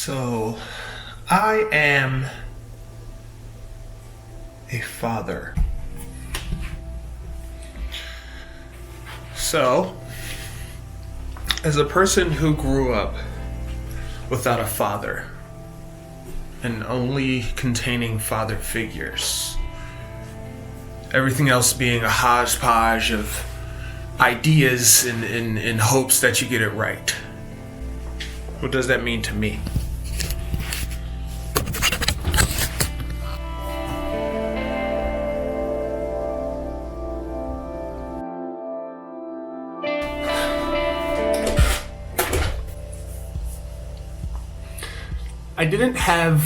So, I am a father. So, as a person who grew up without a father and only containing father figures, everything else being a hodgepodge of ideas in hopes that you get it right, what does that mean to me? I didn't have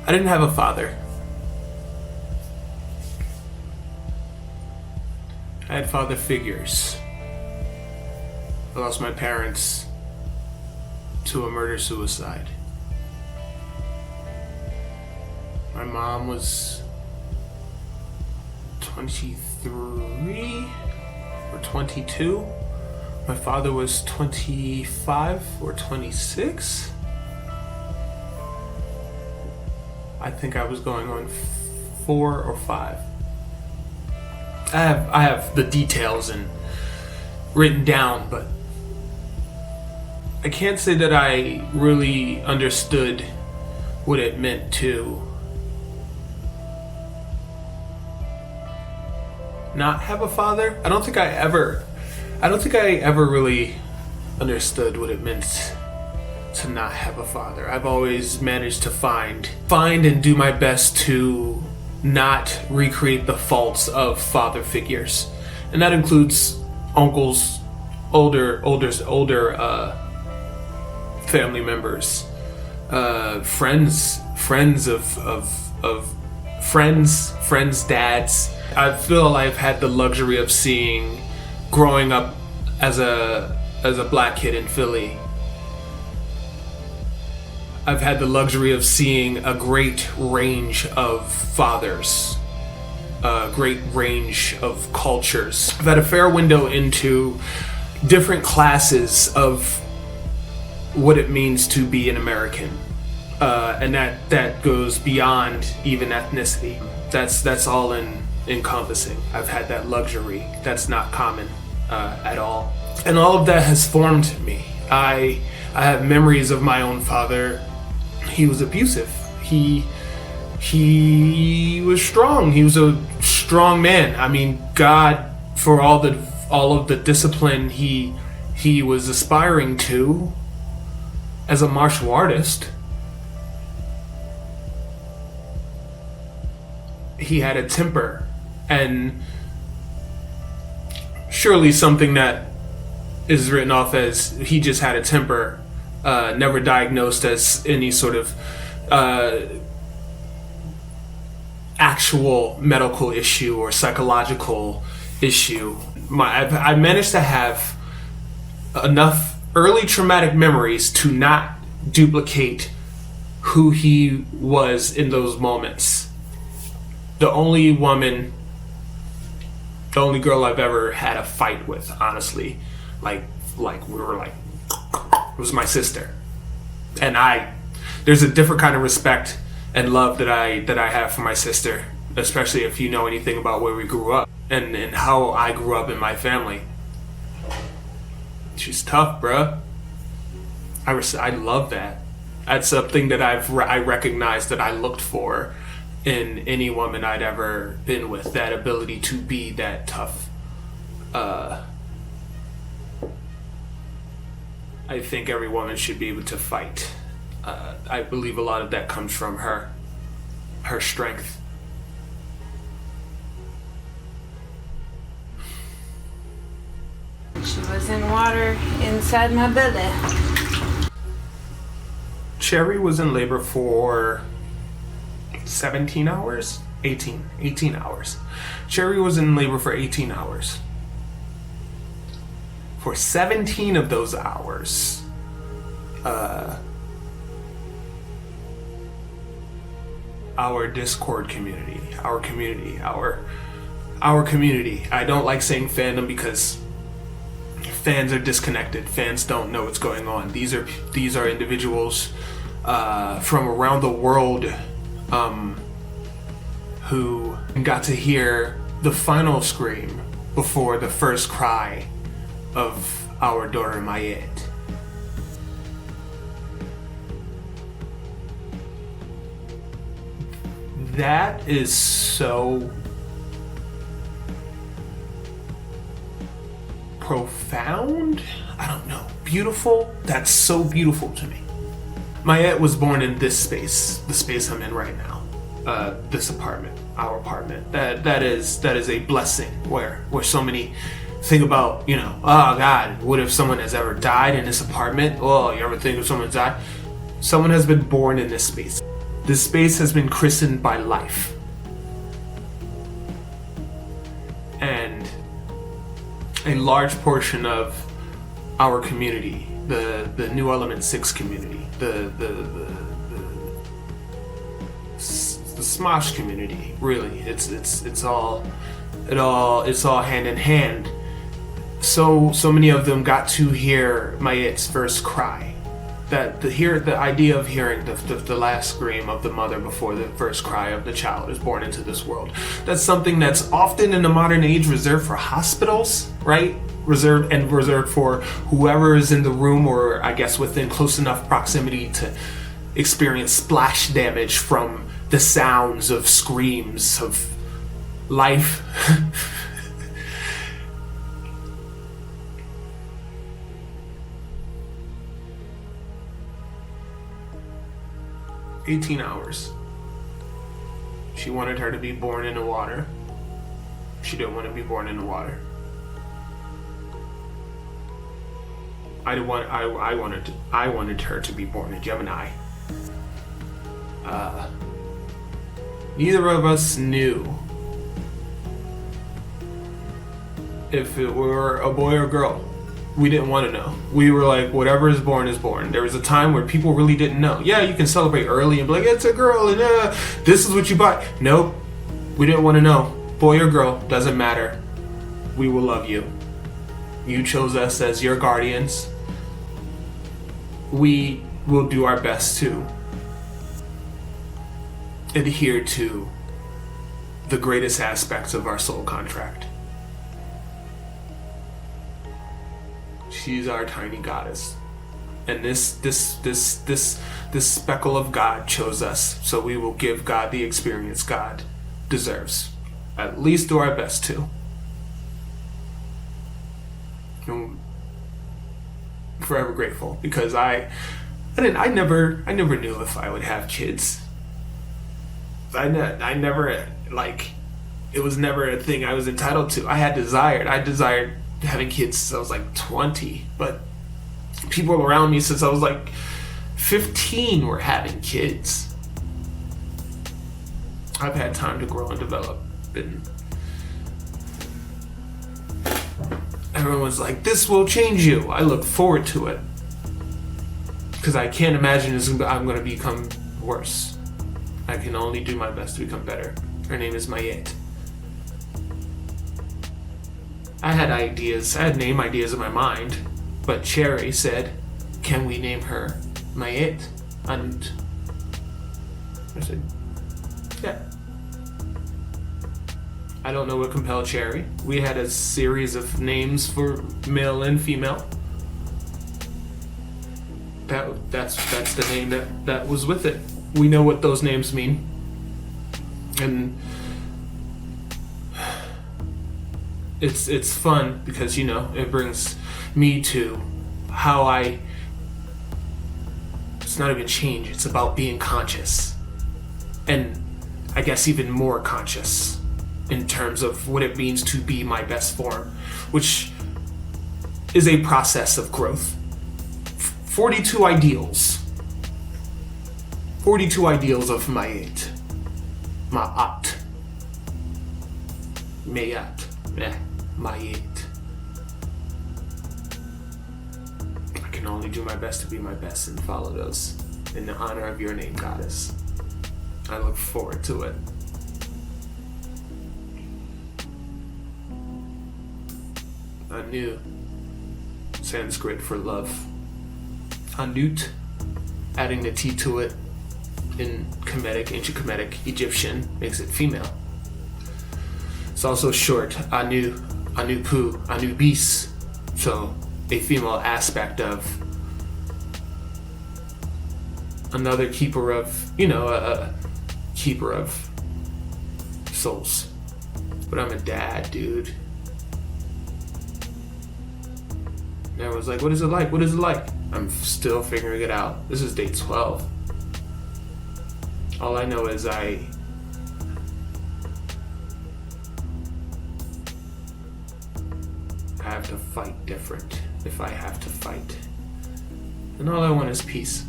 a father. I had father figures. I lost my parents to a murder-suicide. My mom was 23 or 22. My father was 25 or 26. I think I was going on 4 or 5. I have the details and written down, but I can't say that I really understood what it meant to not have a father. I don't think I ever really understood what it meant to not have a father. I've always managed to find and do my best to not recreate the faults of father figures, and that includes uncles, older family members, friends of friends' dads. I feel I've had the luxury of seeing, growing up as a black kid in Philly, I've had the luxury of seeing a great range of fathers, a great range of cultures. I've had a fair window into different classes of what it means to be an American, and that goes beyond even ethnicity. That's all encompassing. I've had that luxury. That's not common at all, and all of that has formed me. I have memories of my own father. He was abusive. He was strong. He was a strong man. I mean, God, for all of the discipline he was aspiring to as a martial artist, he had a temper, and surely something that is written off as he just had a temper, never diagnosed as any sort of actual medical issue or psychological issue. I managed to have enough early traumatic memories to not duplicate who he was in those moments. The only girl I've ever had a fight with, honestly, like we were like, it was my sister. And there's a different kind of respect and love that I have for my sister, especially if you know anything about where we grew up and how I grew up in my family. She's tough, bruh. I love that. That's something that I recognize that I looked for in any woman I'd ever been with, that ability to be that tough. I think every woman should be able to fight. I believe a lot of that comes from her strength. She was in water inside my belly. Cherry was in labor for 17 hours? 18 hours. Cherry was in labor for 18 hours. For 17 of those hours, our Discord community, our community, I don't like saying fandom because fans are disconnected. Fans don't know what's going on. These are individuals from around the world who got to hear the final scream before the first cry of our daughter Mayet. That is so profound. I don't know. Beautiful. That's so beautiful to me. Mayet was born in this space, the space I'm in right now. This apartment, our apartment. That is a blessing. Where so many think about, oh God, what if someone has ever died in this apartment? Oh, you ever think if someone died? Someone has been born in this space. This space has been christened by life. And a large portion of our community, the New Element 6 community, the Smosh community, really, it's all hand in hand. So many of them got to hear Mayet's first cry. The idea of hearing the last scream of the mother before the first cry of the child is born into this world. That's something that's often in the modern age reserved for hospitals, right? Reserved for whoever is in the room, or I guess within close enough proximity to experience splash damage from the sounds of screams of life. 18 hours. She wanted her to be born in the water. She didn't want to be born in the water. I wanted her to be born in Gemini. Neither of us knew if it were a boy or girl. We didn't want to know. We were like, whatever is born is born. There was a time where people really didn't know. Yeah, you can celebrate early and be like, it's a girl, and this is what you buy. Nope. We didn't want to know. Boy or girl, doesn't matter. We will love you. You chose us as your guardians. We will do our best to adhere to the greatest aspects of our soul contract. She's our tiny goddess, and this speckle of God chose us, so we will give God the experience God deserves. At least do our best to. I'm forever grateful, because I never knew if I would have kids. I never, like, it was never a thing I was entitled to. I desired having kids since I was like 20, but people around me since I was like 15 were having kids. I've had time to grow and develop, and everyone's like, this will change you. I look forward to it, because I can't imagine I'm going to become worse. I can only do my best to become better. Her name is Mayet. I had name ideas in my mind, but Cherry said, can we name her Mayet? And I said, yeah. I don't know what compelled Cherry. We had a series of names for male and female. That's the name that was with it. We know what those names mean. And it's fun because, it brings me to how it's not even change, it's about being conscious. And I guess even more conscious in terms of what it means to be my best form, which is a process of growth. 42 ideals. 42 ideals of Mayet. Ma'at. Mayat. Mayet. I can only do my best to be my best and follow those in the honor of your name, Goddess. I look forward to it. I knew Sanskrit for love. Anut, adding the T to it in Kemetic, ancient Kemetic Egyptian, makes it female. It's also short, Anu, Anupu, Anubis, so a female aspect of another keeper of, a keeper of souls. But I'm a dad, dude. And everyone's like, what is it like? What is it like? I'm still figuring it out. This is day 12. All I know is I have to fight different if I have to fight. And all I want is peace.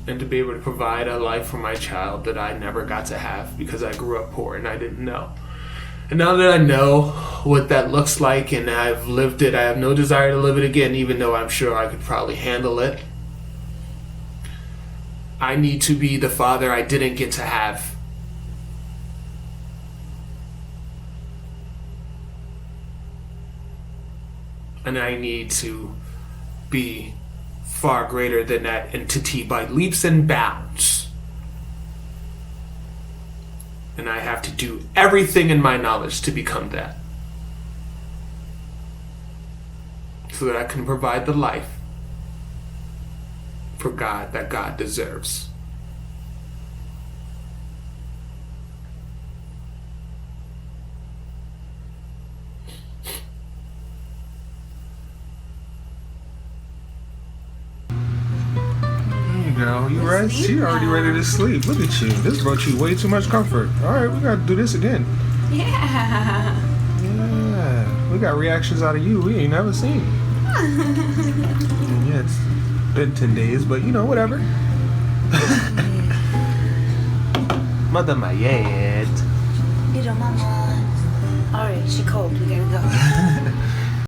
And to be able to provide a life for my child that I never got to have because I grew up poor and I didn't know. And now that I know what that looks like and I've lived it, I have no desire to live it again, even though I'm sure I could probably handle it. I need to be the father I didn't get to have. And I need to be far greater than that entity by leaps and bounds. And I have to do everything in my knowledge to become that. So that I can provide the life for God that God deserves. Girl, you right? She already ready to sleep. Look at you. This brought you way too much comfort. Alright, we gotta do this again. Yeah. Yeah. We got reactions out of you we ain't never seen. Yeah, it's been 10 days, but whatever. Mother Mayette. Little mama. Alright, she cold. We gotta go.